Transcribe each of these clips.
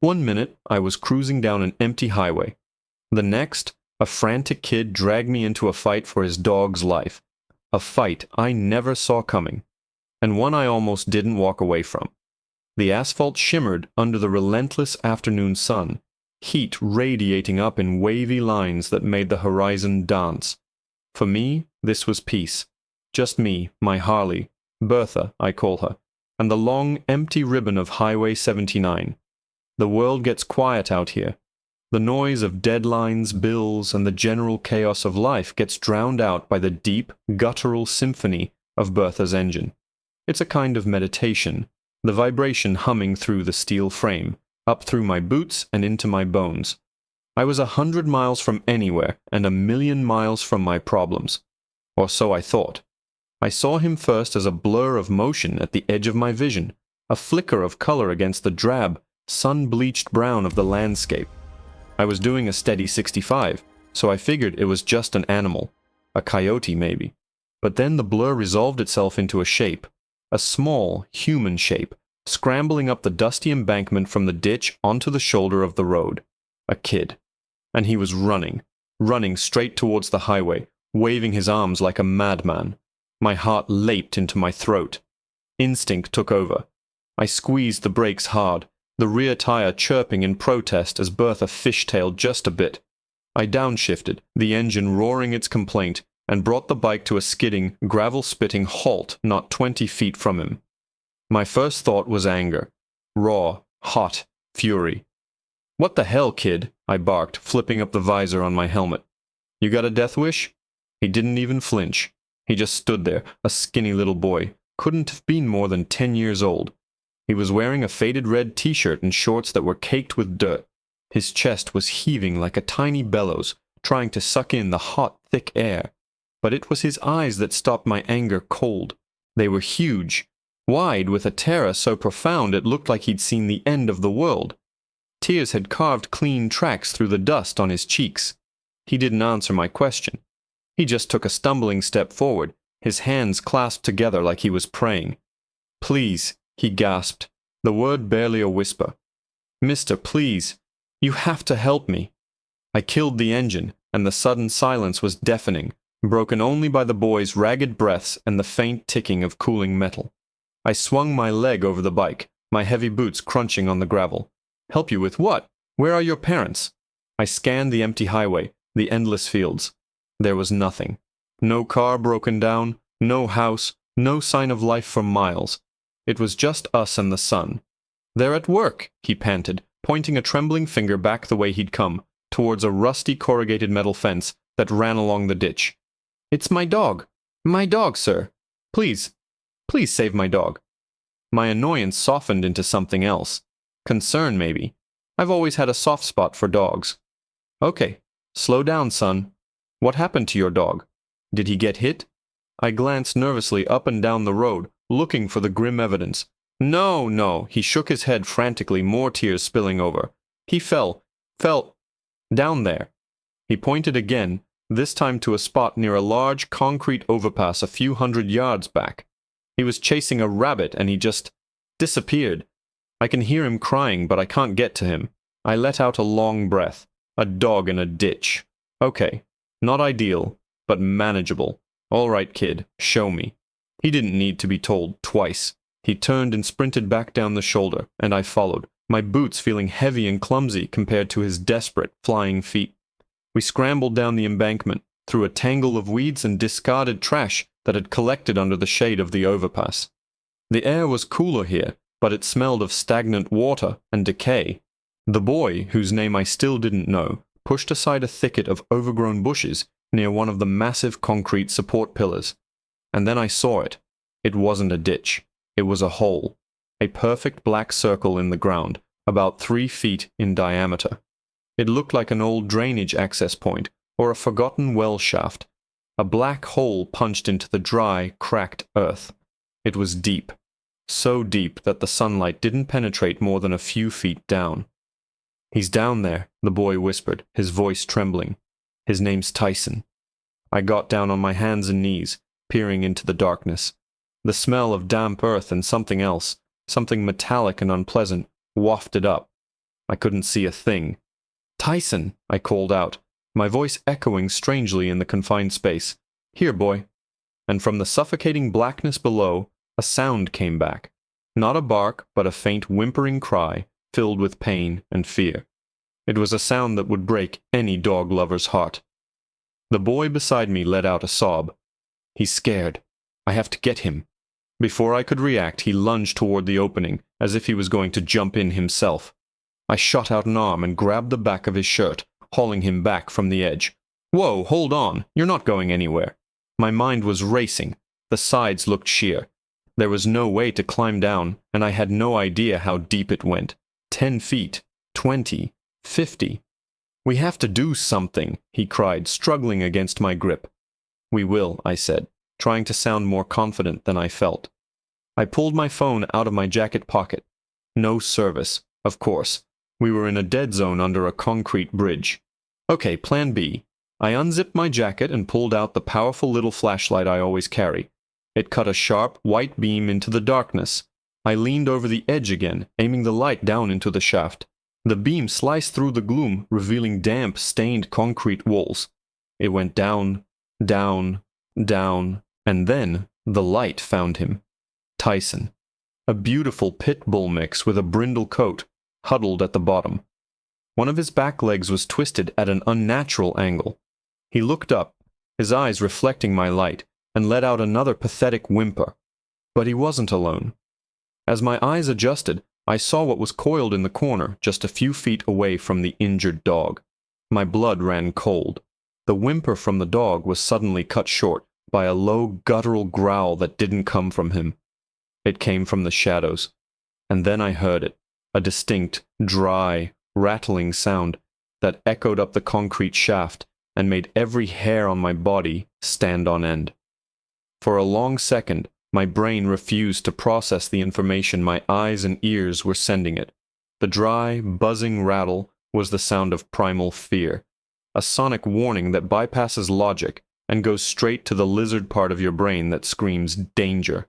One minute, I was cruising down an empty highway. The next, a frantic kid dragged me into a fight for his dog's life. A fight I never saw coming, and one I almost didn't walk away from. The asphalt shimmered under the relentless afternoon sun, heat radiating up in wavy lines that made the horizon dance. For me, this was peace. Just me, my Harley, Bertha, I call her, and the long, empty ribbon of Highway 79. The world gets quiet out here. The noise of deadlines, bills, and the general chaos of life gets drowned out by the deep, guttural symphony of Bertha's engine. It's a kind of meditation, the vibration humming through the steel frame, up through my boots and into my bones. I was 100 miles from anywhere and 1,000,000 miles from my problems. Or so I thought. I saw him first as a blur of motion at the edge of my vision, a flicker of color against the drab, sun-bleached brown of the landscape. I was doing a steady 65, so I figured it was just an animal, a coyote maybe. But then the blur resolved itself into a shape, a small, human shape, scrambling up the dusty embankment from the ditch onto the shoulder of the road. A kid. And he was running straight towards the highway, waving his arms like a madman. My heart leaped into my throat. Instinct took over. I squeezed the brakes hard, the rear tire chirping in protest as Bertha fishtailed just a bit. I downshifted, the engine roaring its complaint, and brought the bike to a skidding, gravel-spitting halt not 20 feet from him. My first thought was anger. Raw, hot, fury. "What the hell, kid?" I barked, flipping up the visor on my helmet. "You got a death wish?" He didn't even flinch. He just stood there, a skinny little boy. Couldn't have been more than 10 years old. He was wearing a faded red t-shirt and shorts that were caked with dirt. His chest was heaving like a tiny bellows, trying to suck in the hot, thick air. But it was his eyes that stopped my anger cold. They were huge, wide, with a terror so profound it looked like he'd seen the end of the world. Tears had carved clean tracks through the dust on his cheeks. He didn't answer my question. He just took a stumbling step forward, his hands clasped together like he was praying. "Please," he gasped, the word barely a whisper. "Mister, please. You have to help me." I killed the engine, and the sudden silence was deafening, broken only by the boy's ragged breaths and the faint ticking of cooling metal. I swung my leg over the bike, my heavy boots crunching on the gravel. "Help you with what? Where are your parents?" I scanned the empty highway, the endless fields. There was nothing. No car broken down, no house, no sign of life for miles. It was just us and the sun. "They're at work," he panted, pointing a trembling finger back the way he'd come, towards a rusty corrugated metal fence that ran along the ditch. "It's my dog. My dog, sir. Please, please save my dog." My annoyance softened into something else. Concern, maybe. I've always had a soft spot for dogs. "Okay, slow down, son. What happened to your dog? Did he get hit?" I glanced nervously up and down the road, looking for the grim evidence. "No, no," he shook his head frantically, more tears spilling over. "He fell down there." He pointed again, this time to a spot near a large concrete overpass a few 100 yards back. "He was chasing a rabbit and he just disappeared. I can hear him crying, but I can't get to him." I let out a long breath. A dog in a ditch. Okay, not ideal, but manageable. "All right, kid, show me." He didn't need to be told twice. He turned and sprinted back down the shoulder, and I followed, my boots feeling heavy and clumsy compared to his desperate, flying feet. We scrambled down the embankment, through a tangle of weeds and discarded trash that had collected under the shade of the overpass. The air was cooler here, but it smelled of stagnant water and decay. The boy, whose name I still didn't know, pushed aside a thicket of overgrown bushes near one of the massive concrete support pillars. And then I saw it. It wasn't a ditch. It was a hole. A perfect black circle in the ground, about 3 feet in diameter. It looked like an old drainage access point, or a forgotten well shaft. A black hole punched into the dry, cracked earth. It was deep. So deep that the sunlight didn't penetrate more than a few feet down. "He's down there," the boy whispered, his voice trembling. "His name's Tyson." I got down on my hands and knees, peering into the darkness. The smell of damp earth and something else, something metallic and unpleasant, wafted up. I couldn't see a thing. "Tyson!" I called out, my voice echoing strangely in the confined space. "Here, boy." And from the suffocating blackness below, a sound came back. Not a bark, but a faint whimpering cry, filled with pain and fear. It was a sound that would break any dog lover's heart. The boy beside me let out a sob. "He's scared. I have to get him." Before I could react, he lunged toward the opening, as if he was going to jump in himself. I shot out an arm and grabbed the back of his shirt, hauling him back from the edge. "Whoa, hold on. You're not going anywhere." My mind was racing. The sides looked sheer. There was no way to climb down, and I had no idea how deep it went. 10 feet, 20, 50. "We have to do something," he cried, struggling against my grip. "We will," I said, trying to sound more confident than I felt. I pulled my phone out of my jacket pocket. No service, of course. We were in a dead zone under a concrete bridge. Okay, plan B. I unzipped my jacket and pulled out the powerful little flashlight I always carry. It cut a sharp, white beam into the darkness. I leaned over the edge again, aiming the light down into the shaft. The beam sliced through the gloom, revealing damp, stained concrete walls. It went down, down, down, and then the light found him. Tyson. A beautiful pit bull mix with a brindle coat, huddled at the bottom. One of his back legs was twisted at an unnatural angle. He looked up, his eyes reflecting my light, and let out another pathetic whimper. But he wasn't alone. As my eyes adjusted, I saw what was coiled in the corner just a few feet away from the injured dog. My blood ran cold. The whimper from the dog was suddenly cut short by a low, guttural growl that didn't come from him. It came from the shadows. And then I heard it, a distinct, dry, rattling sound that echoed up the concrete shaft and made every hair on my body stand on end. For a long second, my brain refused to process the information my eyes and ears were sending it. The dry, buzzing rattle was the sound of primal fear, a sonic warning that bypasses logic and goes straight to the lizard part of your brain that screams danger.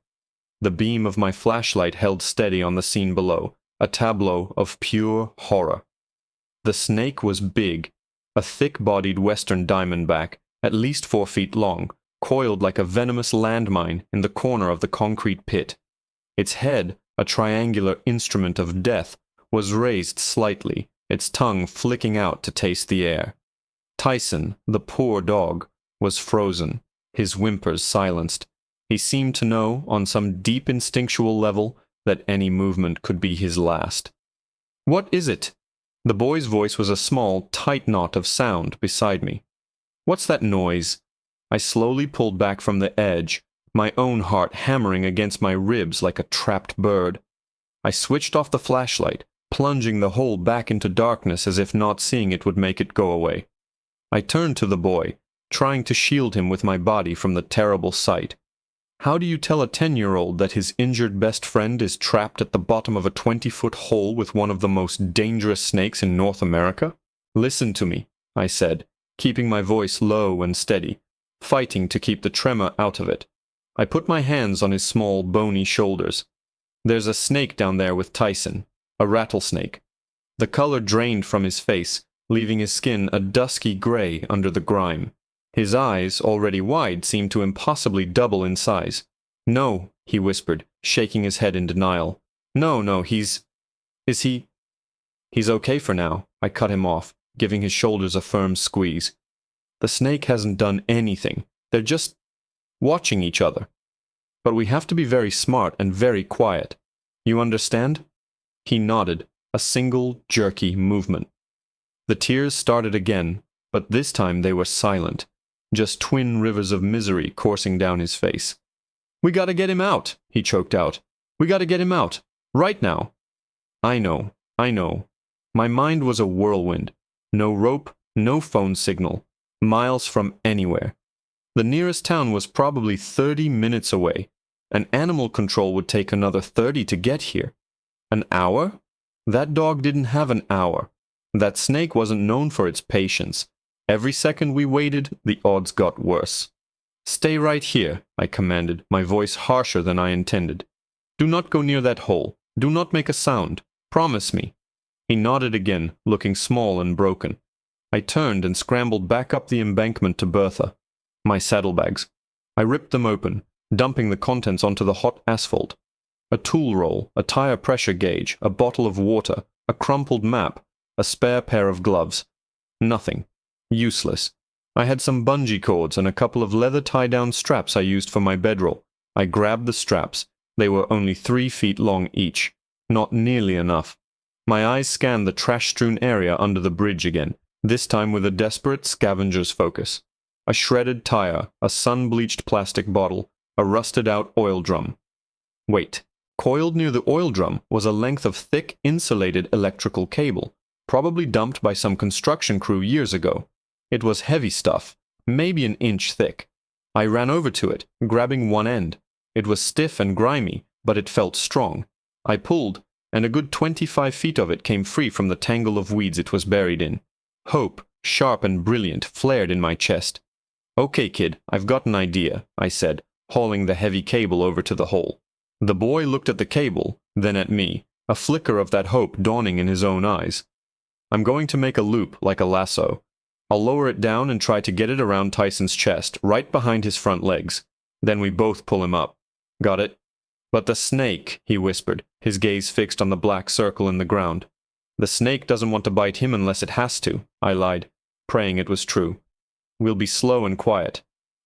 The beam of my flashlight held steady on the scene below, a tableau of pure horror. The snake was big, a thick-bodied western diamondback, at least 4 feet long, coiled like a venomous landmine in the corner of the concrete pit. Its head, a triangular instrument of death, was raised slightly, its tongue flicking out to taste the air. Tyson, the poor dog, was frozen, his whimpers silenced. He seemed to know, on some deep instinctual level, that any movement could be his last. "What is it?" The boy's voice was a small, tight knot of sound beside me. "What's that noise?" I slowly pulled back from the edge, my own heart hammering against my ribs like a trapped bird. I switched off the flashlight, plunging the hole back into darkness as if not seeing it would make it go away. I turned to the boy, trying to shield him with my body from the terrible sight. How do you tell a 10-year-old that his injured best friend is trapped at the bottom of a 20-foot hole with one of the most dangerous snakes in North America? "Listen to me," I said, keeping my voice low and steady, fighting to keep the tremor out of it. I put my hands on his small, bony shoulders. "There's a snake down there with Tyson, a rattlesnake." The color drained from his face, leaving his skin a dusky gray under the grime. His eyes, already wide, seemed to impossibly double in size. "No," he whispered, shaking his head in denial. No, Is he—" "He's okay for now," I cut him off, giving his shoulders a firm squeeze. "The snake hasn't done anything. They're just watching each other. But we have to be very smart and very quiet. You understand?" He nodded, a single, jerky movement. The tears started again, but this time they were silent. Just twin rivers of misery coursing down his face. "We gotta get him out," he choked out. "We gotta get him out. Right now." I know. My mind was a whirlwind. No rope, no phone signal. Miles from anywhere. The nearest town was probably 30 minutes away. And animal control would take another 30 to get here. An hour? That dog didn't have an hour. That snake wasn't known for its patience. Every second we waited, the odds got worse. "Stay right here," I commanded, my voice harsher than I intended. "Do not go near that hole. Do not make a sound. Promise me." He nodded again, looking small and broken. I turned and scrambled back up the embankment to Bertha. My saddlebags. I ripped them open, dumping the contents onto the hot asphalt. A tool roll, a tire pressure gauge, a bottle of water, a crumpled map, a spare pair of gloves. Nothing. Useless. I had some bungee cords and a couple of leather tie-down straps I used for my bedroll. I grabbed the straps. They were only 3 feet long each. Not nearly enough. My eyes scanned the trash-strewn area under the bridge again, this time with a desperate scavenger's focus. A shredded tire, a sun-bleached plastic bottle, a rusted-out oil drum. Wait. Coiled near the oil drum was a length of thick, insulated electrical cable, probably dumped by some construction crew years ago. It was heavy stuff, maybe an inch thick. I ran over to it, grabbing one end. It was stiff and grimy, but it felt strong. I pulled, and a good 25 feet of it came free from the tangle of weeds it was buried in. Hope, sharp and brilliant, flared in my chest. "Okay, kid, I've got an idea," I said, hauling the heavy cable over to the hole. The boy looked at the cable, then at me, a flicker of that hope dawning in his own eyes. "I'm going to make a loop, like a lasso. I'll lower it down and try to get it around Tyson's chest, right behind his front legs. Then we both pull him up. Got it?" "But the snake," he whispered, his gaze fixed on the black circle in the ground. "The snake doesn't want to bite him unless it has to," I lied, praying it was true. "We'll be slow and quiet.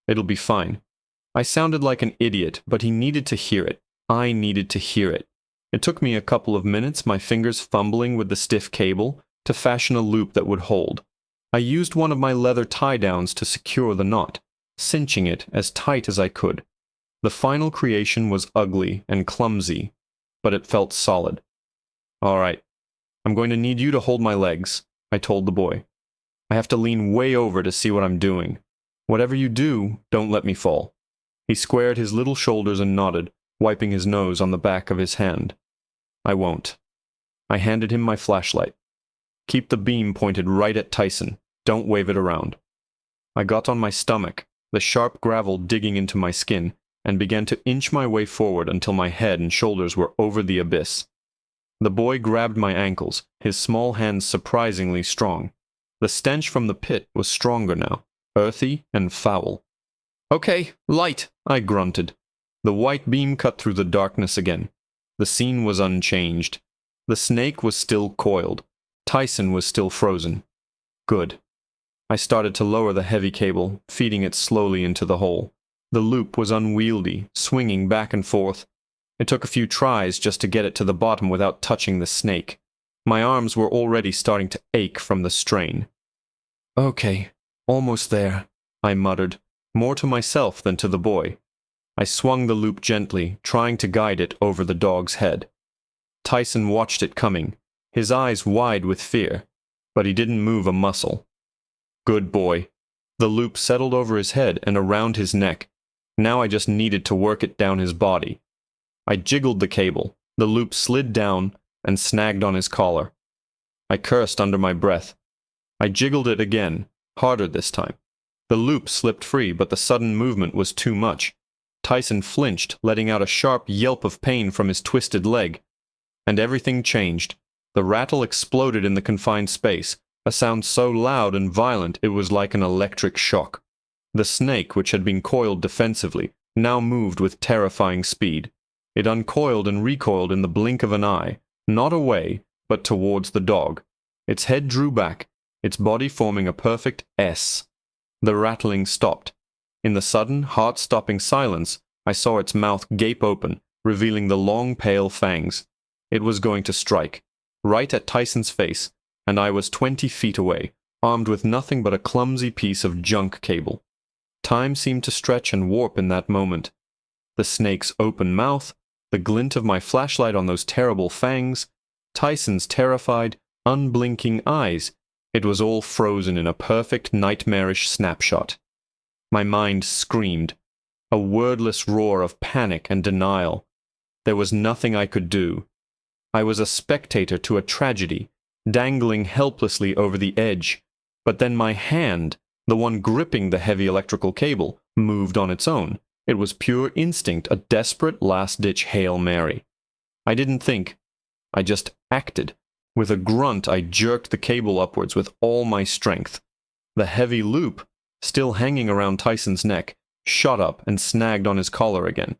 It'll be fine." I sounded like an idiot, but he needed to hear it. I needed to hear it. It took me a couple of minutes, my fingers fumbling with the stiff cable, to fashion a loop that would hold. I used one of my leather tie-downs to secure the knot, cinching it as tight as I could. The final creation was ugly and clumsy, but it felt solid. "All right. I'm going to need you to hold my legs," I told the boy. "I have to lean way over to see what I'm doing. Whatever you do, don't let me fall." He squared his little shoulders and nodded, wiping his nose on the back of his hand. "I won't." I handed him my flashlight. "Keep the beam pointed right at Tyson. Don't wave it around." I got on my stomach, the sharp gravel digging into my skin, and began to inch my way forward until my head and shoulders were over the abyss. The boy grabbed my ankles, his small hands surprisingly strong. The stench from the pit was stronger now, earthy and foul. "Okay, light," I grunted. The white beam cut through the darkness again. The scene was unchanged. The snake was still coiled. Tyson was still frozen. Good. I started to lower the heavy cable, feeding it slowly into the hole. The loop was unwieldy, swinging back and forth. It took a few tries just to get it to the bottom without touching the snake. My arms were already starting to ache from the strain. "Okay, almost there," I muttered, more to myself than to the boy. I swung the loop gently, trying to guide it over the dog's head. Tyson watched it coming, his eyes wide with fear, but he didn't move a muscle. Good boy. The loop settled over his head and around his neck. Now I just needed to work it down his body. I jiggled the cable. The loop slid down and snagged on his collar. I cursed under my breath. I jiggled it again, harder this time. The loop slipped free, but the sudden movement was too much. Tyson flinched, letting out a sharp yelp of pain from his twisted leg. And everything changed. The rattle exploded in the confined space, a sound so loud and violent it was like an electric shock. The snake, which had been coiled defensively, now moved with terrifying speed. It uncoiled and recoiled in the blink of an eye, not away, but towards the dog. Its head drew back, its body forming a perfect S. The rattling stopped. In the sudden, heart-stopping silence, I saw its mouth gape open, revealing the long, pale fangs. It was going to strike, right at Tyson's face, and I was 20 feet away, armed with nothing but a clumsy piece of junk cable. Time seemed to stretch and warp in that moment. The snake's open mouth, the glint of my flashlight on those terrible fangs, Tyson's terrified, unblinking eyes, it was all frozen in a perfect nightmarish snapshot. My mind screamed, a wordless roar of panic and denial. There was nothing I could do. I was a spectator to a tragedy, dangling helplessly over the edge, but then my hand, the one gripping the heavy electrical cable, moved on its own. It was pure instinct, a desperate last-ditch Hail Mary. I didn't think. I just acted, With a grunt, I jerked the cable upwards with all my strength. The heavy loop, still hanging around Tyson's neck, shot up and snagged on his collar again.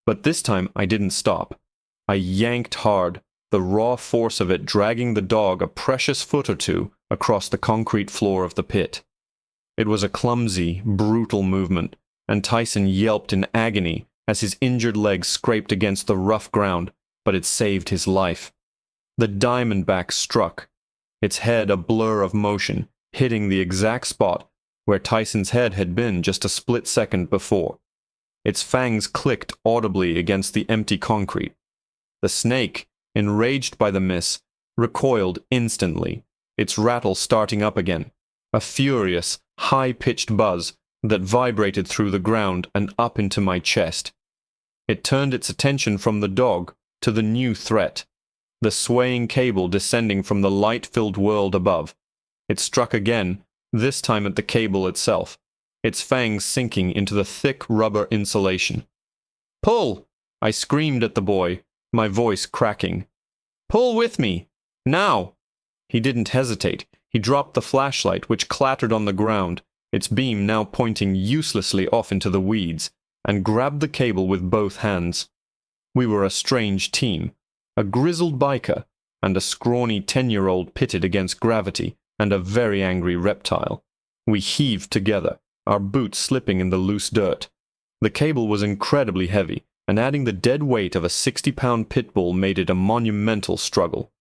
But this time I didn't stop. I yanked hard, the raw force of it dragging the dog a precious foot or two across the concrete floor of the pit. It was a clumsy, brutal movement, and Tyson yelped in agony as his injured leg scraped against the rough ground, but it saved his life. The diamondback struck, its head a blur of motion, hitting the exact spot where Tyson's head had been just a split second before. Its fangs clicked audibly against the empty concrete. The snake, enraged by the miss, recoiled instantly, its rattle starting up again, a furious, high-pitched buzz that vibrated through the ground and up into my chest. It turned its attention from the dog to the new threat, the swaying cable descending from the light-filled world above. It struck again, this time at the cable itself, its fangs sinking into the thick rubber insulation. "Pull!" I screamed at the boy, my voice cracking. "Pull with me! Now!" He didn't hesitate. He dropped the flashlight, which clattered on the ground, its beam now pointing uselessly off into the weeds, and grabbed the cable with both hands. We were a strange team, a grizzled biker and a scrawny 10-year-old pitted against gravity and a very angry reptile. We heaved together, our boots slipping in the loose dirt. The cable was incredibly heavy, and adding the dead weight of a 60-pound pit bull made it a monumental struggle.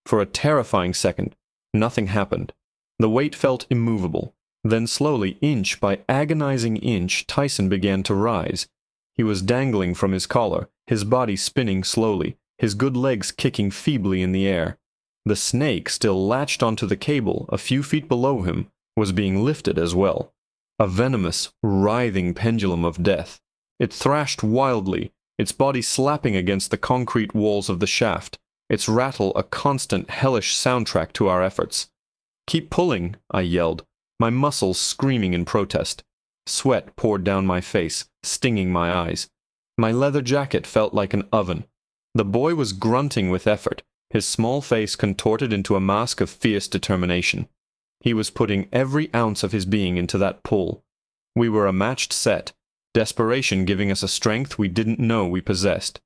For a terrifying second, nothing happened. The weight felt immovable. Then slowly, inch by agonizing inch, Tyson began to rise. He was dangling from his collar, his body spinning slowly, his good legs kicking feebly in the air. The snake, still latched onto the cable a few feet below him, was being lifted as well. A venomous, writhing pendulum of death. It thrashed wildly, its body slapping against the concrete walls of the shaft, its rattle a constant hellish soundtrack to our efforts. "Keep pulling," I yelled, my muscles screaming in protest. Sweat poured down my face, stinging my eyes. My leather jacket felt like an oven. The boy was grunting with effort, his small face contorted into a mask of fierce determination. He was putting every ounce of his being into that pull. We were a matched set, desperation giving us a strength we didn't know we possessed.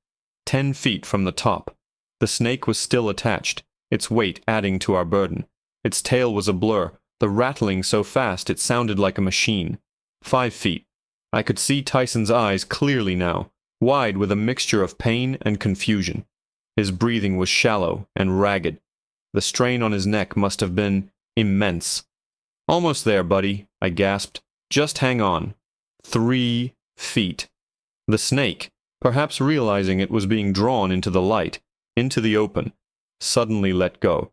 10 feet from the top. The snake was still attached, its weight adding to our burden. Its tail was a blur, the rattling so fast it sounded like a machine. 5 feet. I could see Tyson's eyes clearly now, wide with a mixture of pain and confusion. His breathing was shallow and ragged. The strain on his neck must have been immense. "Almost there, buddy," I gasped. "Just hang on." 3 feet. The snake, perhaps realizing it was being drawn into the light, into the open, suddenly let go.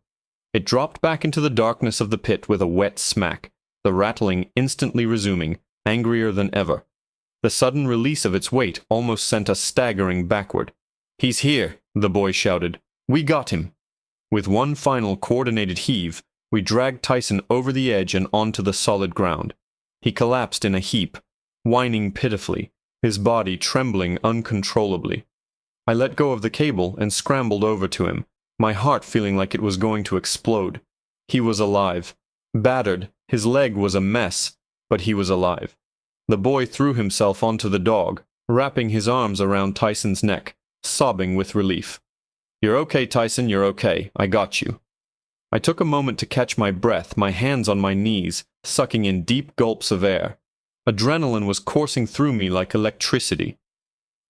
It dropped back into the darkness of the pit with a wet smack, the rattling instantly resuming, angrier than ever. The sudden release of its weight almost sent us staggering backward. "He's here," the boy shouted. "We got him." With one final coordinated heave, we dragged Tyson over the edge and onto the solid ground. He collapsed in a heap, whining pitifully, his body trembling uncontrollably. I let go of the cable and scrambled over to him, my heart feeling like it was going to explode. He was alive. Battered, his leg was a mess, but he was alive. The boy threw himself onto the dog, wrapping his arms around Tyson's neck, sobbing with relief. "You're okay, Tyson, you're okay. I got you." I took a moment to catch my breath, my hands on my knees, sucking in deep gulps of air. Adrenaline was coursing through me like electricity.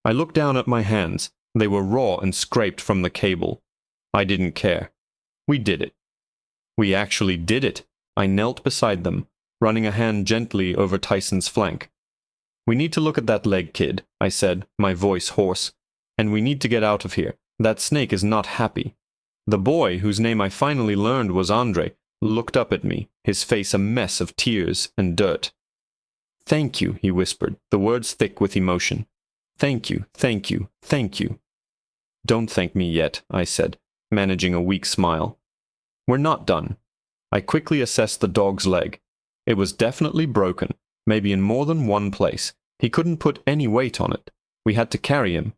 I looked down at my hands. They were raw and scraped from the cable. I didn't care. We did it. We actually did it. I knelt beside them, running a hand gently over Tyson's flank. "We need to look at that leg, kid," I said, my voice hoarse. "And we need to get out of here. That snake is not happy." The boy, whose name I finally learned was Andre, looked up at me, his face a mess of tears and dirt. "Thank you," he whispered, the words thick with emotion. "Thank you, thank you, thank you." "Don't thank me yet," I said, managing a weak smile. "We're not done." I quickly assessed the dog's leg. It was definitely broken, maybe in more than one place. He couldn't put any weight on it. We had to carry him.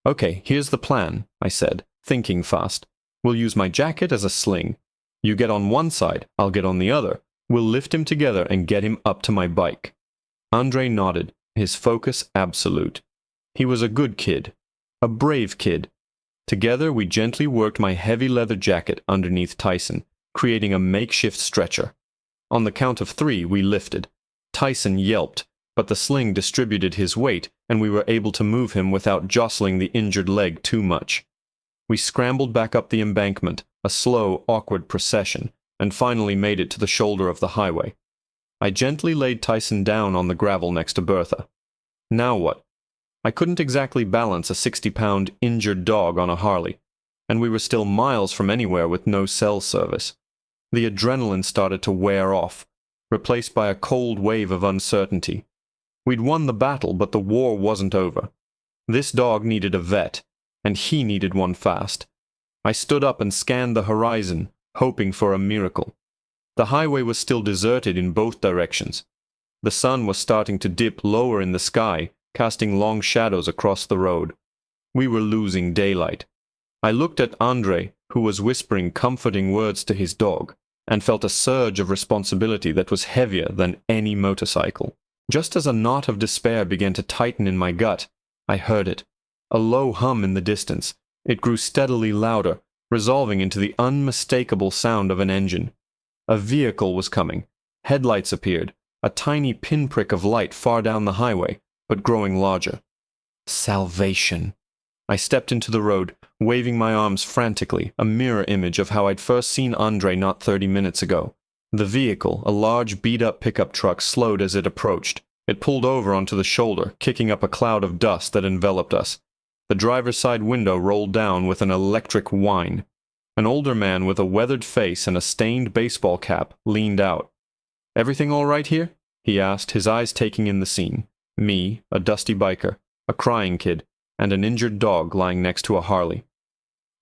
"Okay, here's the plan," I said, thinking fast. We'll use my jacket as a sling. You get on one side, I'll get on the other. We'll lift him together and get him up to my bike." Andre nodded, his focus absolute. He was a good kid. A brave kid. Together we gently worked my heavy leather jacket underneath Tyson, creating a makeshift stretcher. On the count of 3, we lifted. Tyson yelped, but the sling distributed his weight, and we were able to move him without jostling the injured leg too much. We scrambled back up the embankment, a slow, awkward procession, and finally made it to the shoulder of the highway. I gently laid Tyson down on the gravel next to Bertha. Now what? I couldn't exactly balance a 60-pound injured dog on a Harley, and we were still miles from anywhere with no cell service. The adrenaline started to wear off, replaced by a cold wave of uncertainty. We'd won the battle, but the war wasn't over. This dog needed a vet, and he needed one fast. I stood up and scanned the horizon, hoping for a miracle. The highway was still deserted in both directions. The sun was starting to dip lower in the sky, casting long shadows across the road. We were losing daylight. I looked at Andre, who was whispering comforting words to his dog, and felt a surge of responsibility that was heavier than any motorcycle. Just as a knot of despair began to tighten in my gut, I heard it. A low hum in the distance. It grew steadily louder, resolving into the unmistakable sound of an engine. A vehicle was coming. Headlights appeared, a tiny pinprick of light far down the highway, but growing larger. Salvation. I stepped into the road, waving my arms frantically, a mirror image of how I'd first seen Andre not 30 minutes ago. The vehicle, a large beat-up pickup truck, slowed as it approached. It pulled over onto the shoulder, kicking up a cloud of dust that enveloped us. The driver's side window rolled down with an electric whine. An older man with a weathered face and a stained baseball cap leaned out. "Everything all right here?" he asked, his eyes taking in the scene. Me, a dusty biker, a crying kid, and an injured dog lying next to a Harley.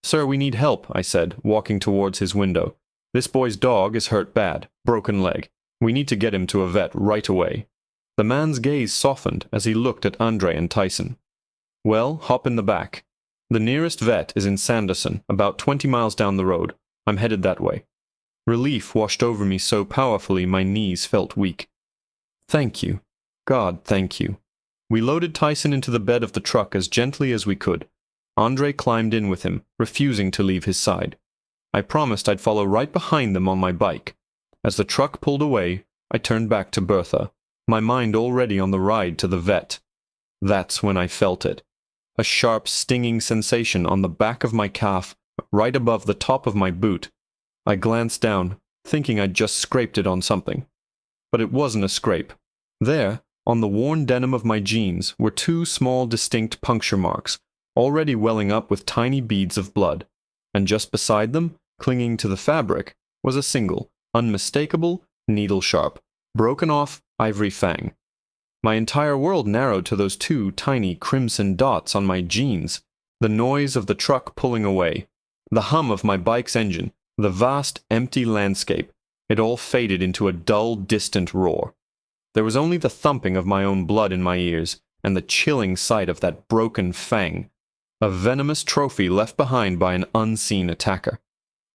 "Sir, we need help," I said, walking towards his window. "This boy's dog is hurt bad, broken leg. We need to get him to a vet right away." The man's gaze softened as he looked at Andre and Tyson. "Well, hop in the back. The nearest vet is in Sanderson, about 20 miles down the road. I'm headed that way." Relief washed over me so powerfully my knees felt weak. "Thank you. God, thank you." We loaded Tyson into the bed of the truck as gently as we could. Andre climbed in with him, refusing to leave his side. I promised I'd follow right behind them on my bike. As the truck pulled away, I turned back to Bertha, my mind already on the ride to the vet. That's when I felt it. A sharp, stinging sensation on the back of my calf, right above the top of my boot. I glanced down, thinking I'd just scraped it on something. But it wasn't a scrape. There, on the worn denim of my jeans, were 2 small, distinct puncture marks, already welling up with tiny beads of blood. And just beside them, clinging to the fabric, was a single, unmistakable, needle-sharp, broken-off ivory fang. My entire world narrowed to those 2 tiny crimson dots on my jeans. The noise of the truck pulling away, the hum of my bike's engine, the vast, empty landscape, it all faded into a dull, distant roar. There was only the thumping of my own blood in my ears, and the chilling sight of that broken fang, a venomous trophy left behind by an unseen attacker.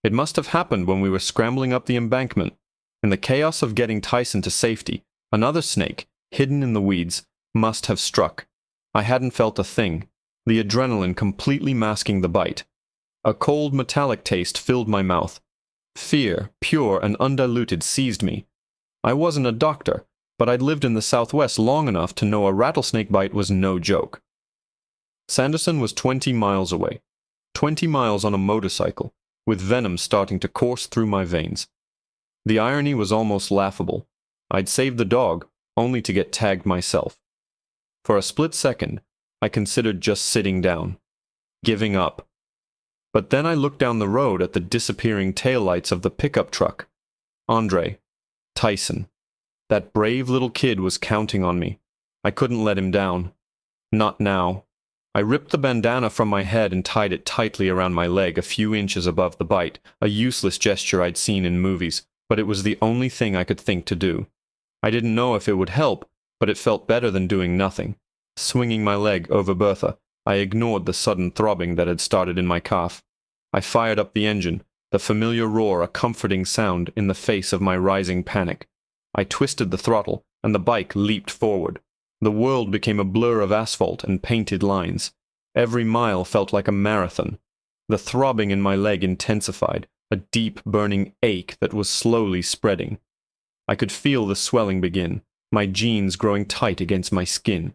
It must have happened when we were scrambling up the embankment. In the chaos of getting Tyson to safety, another snake, hidden in the weeds, must have struck. I hadn't felt a thing, the adrenaline completely masking the bite. A cold metallic taste filled my mouth. Fear, pure and undiluted, seized me. I wasn't a doctor, but I'd lived in the Southwest long enough to know a rattlesnake bite was no joke. Sanderson was 20 miles away. 20 miles on a motorcycle, with venom starting to course through my veins. The irony was almost laughable. I'd saved the dog, only to get tagged myself. For a split second, I considered just sitting down, giving up. But then I looked down the road at the disappearing taillights of the pickup truck. Andre, Tyson, that brave little kid was counting on me. I couldn't let him down. Not now. I ripped the bandana from my head and tied it tightly around my leg a few inches above the bite, a useless gesture I'd seen in movies, but it was the only thing I could think to do. I didn't know if it would help, but it felt better than doing nothing. Swinging my leg over Bertha, I ignored the sudden throbbing that had started in my calf. I fired up the engine, the familiar roar a comforting sound in the face of my rising panic. I twisted the throttle, and the bike leaped forward. The world became a blur of asphalt and painted lines. Every mile felt like a marathon. The throbbing in my leg intensified, a deep, burning ache that was slowly spreading. I could feel the swelling begin, my jeans growing tight against my skin.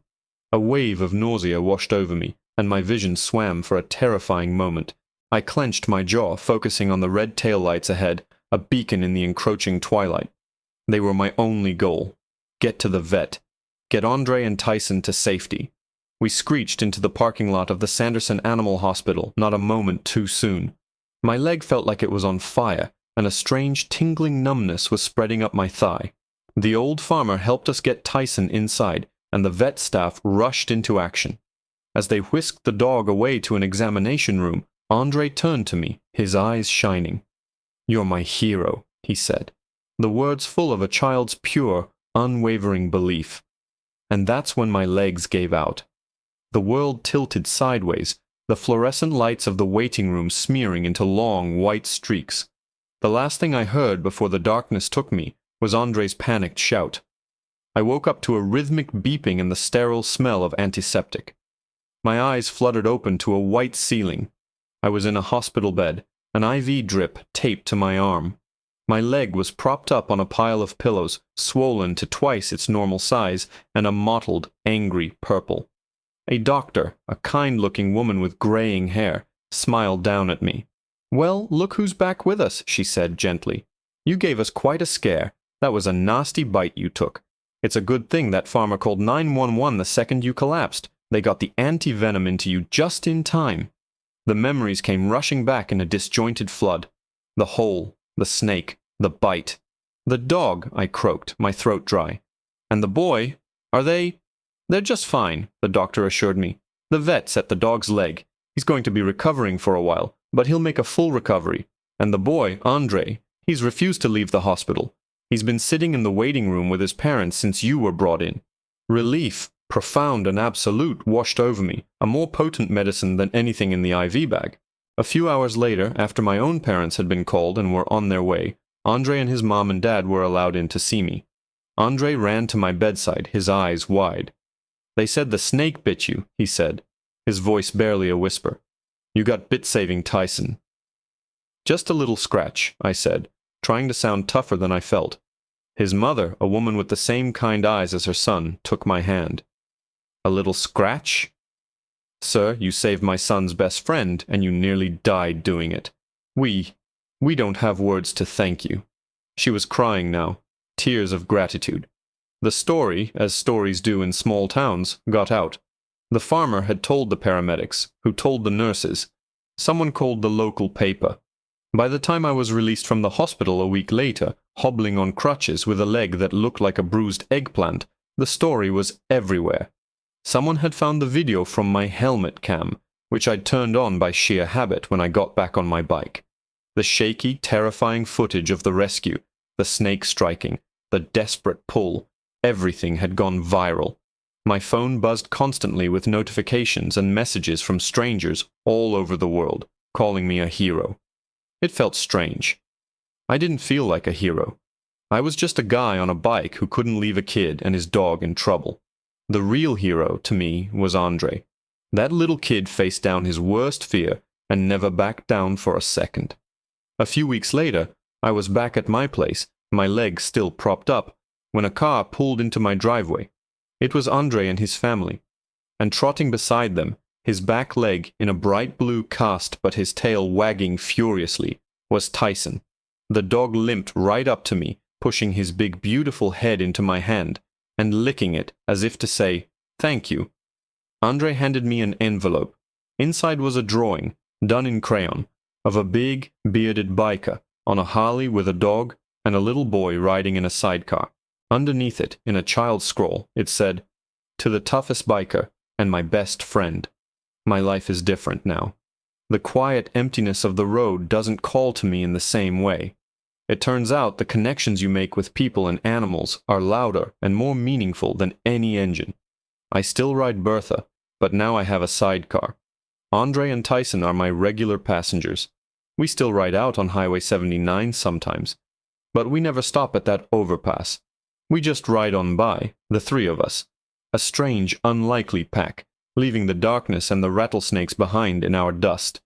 A wave of nausea washed over me, and my vision swam for a terrifying moment. I clenched my jaw, focusing on the red taillights ahead, a beacon in the encroaching twilight. They were my only goal. Get to the vet. Get Andre and Tyson to safety. We screeched into the parking lot of the Sanderson Animal Hospital, not a moment too soon. My leg felt like it was on fire, and a strange tingling numbness was spreading up my thigh. The old farmer helped us get Tyson inside, and the vet staff rushed into action. As they whisked the dog away to an examination room, Andre turned to me, his eyes shining. "You're my hero," he said, the words full of a child's pure, unwavering belief. And that's when my legs gave out. The world tilted sideways, the fluorescent lights of the waiting room smearing into long, white streaks. The last thing I heard before the darkness took me was Andre's panicked shout. I woke up to a rhythmic beeping and the sterile smell of antiseptic. My eyes fluttered open to a white ceiling. I was in a hospital bed, an IV drip taped to my arm. My leg was propped up on a pile of pillows, swollen to twice its normal size, and a mottled, angry purple. A doctor, a kind-looking woman with graying hair, smiled down at me. "Well, look who's back with us," she said gently. "You gave us quite a scare. That was a nasty bite you took. It's a good thing that farmer called 911 the second you collapsed. They got the anti-venom into you just in time." The memories came rushing back in a disjointed flood. The hole, the snake, the bite. "The dog," I croaked, my throat dry. "And the boy, are they—" "They're just fine," the doctor assured me. "The vet's at the dog's leg. He's going to be recovering for a while, but he'll make a full recovery. And the boy, Andre, he's refused to leave the hospital. He's been sitting in the waiting room with his parents since you were brought in." Relief, profound and absolute, washed over me, a more potent medicine than anything in the IV bag. A few hours later, after my own parents had been called and were on their way, Andre and his mom and dad were allowed in to see me. Andre ran to my bedside, his eyes wide. "They said the snake bit you," he said, his voice barely a whisper. "You got bit-saving Tyson." "Just a little scratch," I said, trying to sound tougher than I felt. His mother, a woman with the same kind eyes as her son, took my hand. "A little scratch? Sir, you saved my son's best friend, and you nearly died doing it. We don't have words to thank you." She was crying now, tears of gratitude. The story, as stories do in small towns, got out. The farmer had told the paramedics, who told the nurses. Someone called the local paper. By the time I was released from the hospital a week later, hobbling on crutches with a leg that looked like a bruised eggplant, the story was everywhere. Someone had found the video from my helmet cam, which I'd turned on by sheer habit when I got back on my bike. The shaky, terrifying footage of the rescue, the snake striking, the desperate pull, everything had gone viral. My phone buzzed constantly with notifications and messages from strangers all over the world, calling me a hero. It felt strange. I didn't feel like a hero. I was just a guy on a bike who couldn't leave a kid and his dog in trouble. The real hero, to me, was Andre. That little kid faced down his worst fear and never backed down for a second. A few weeks later, I was back at my place, my leg still propped up, when a car pulled into my driveway. It was Andre and his family. And trotting beside them, his back leg in a bright blue cast but his tail wagging furiously, was Tyson. The dog limped right up to me, pushing his big beautiful head into my hand, and licking it as if to say, "Thank you." Andre handed me an envelope. Inside was a drawing, done in crayon, of a big, bearded biker on a Harley with a dog and a little boy riding in a sidecar. Underneath it, in a child's scroll, it said, "To the toughest biker and my best friend. My life is different now. The quiet emptiness of the road doesn't call to me in the same way. It turns out the connections you make with people and animals are louder and more meaningful than any engine. I still ride Bertha, but now I have a sidecar. Andre and Tyson are my regular passengers. We still ride out on Highway 79 sometimes, but we never stop at that overpass. We just ride on by, the three of us, a strange, unlikely pack, leaving the darkness and the rattlesnakes behind in our dust.